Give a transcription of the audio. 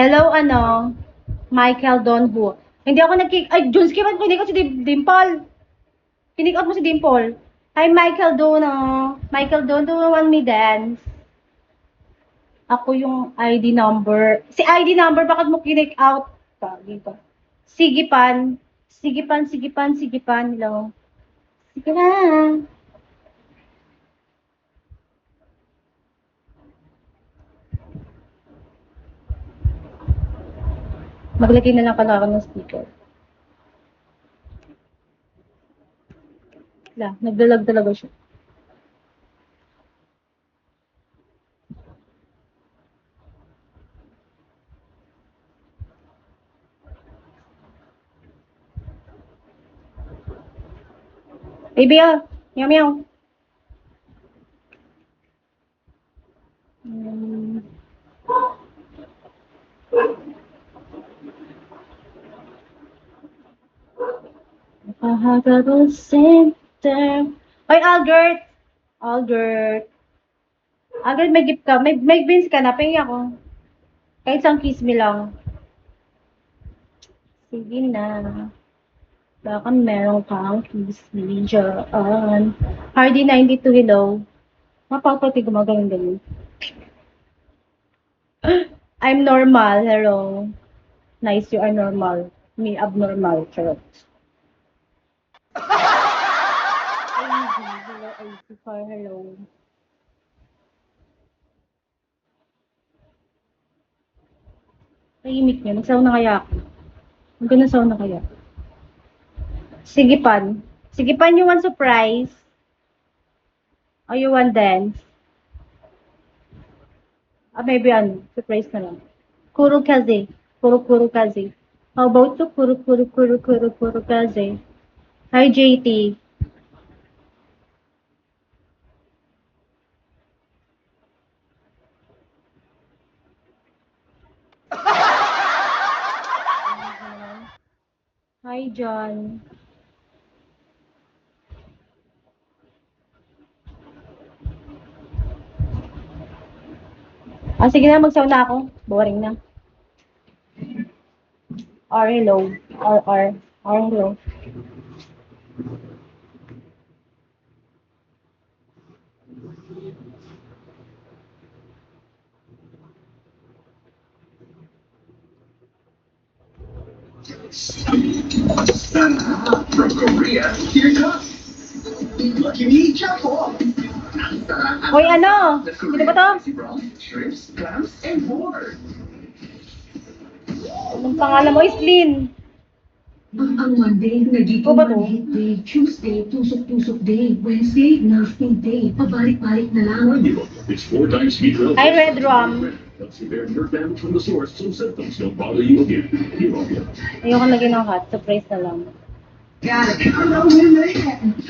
Hello, Michael Donhu. Hindi ako nag-kick. Ay, Junski, ba't kinik out si Dimple? Kinik out mo si Dimple. Hi, Michael Dono. Michael Dono, do you want me dance? Ako yung ID number. Si ID number, bakit mo kinik out? Tagi ka. Sigipan. Sigipan, sigipan, sigipan. Hello. Sige na. Maglagay na lang pala ako ng speaker. Wala, nagdalag talaga siya. Baby, meow meow. Hmm. Mahagado center. Oy, Albert! Albert. Albert, may gift ka. May beans ka na. Pahingi ako. Kahit isang kiss me lang. Sige na. Baka meron kang kiss me dyan. Hardy 92, hello. Mapapati gumagaling ganyan. I'm normal, hello. Nice, you are normal. Me, abnormal. Charot. Hello, AZ. Hello. Tahimik niya. Nagsauna kaya ako. Magkanasauna kaya. Sige pan. Sige pan, you want surprise? Or you want dance? Maybe surprise na lang. Kuro kaze. Kuro kaze. How about to kuro kaze? Hi, JT. Hi, John. Sige na, magsauna ako. Boring na. Hello. Hello. From Korea, here comes Lucky Me Jackpot. Hoy, sino ba to? Shrimps, clams, and more. Anong pangalan mo? Islin. Ang Monday, nagiging Ikaw ba to? manhid day. Tuesday, tusok-tusok day. Wednesday, nasty day. Pabalik-balik na lang. It's 4 times speed rail. Hi, Red Rum. Helps repair nerve damage from the source so symptoms don't bother you again. Hero. Ayoko lagyan ng hot. Surprise na lang.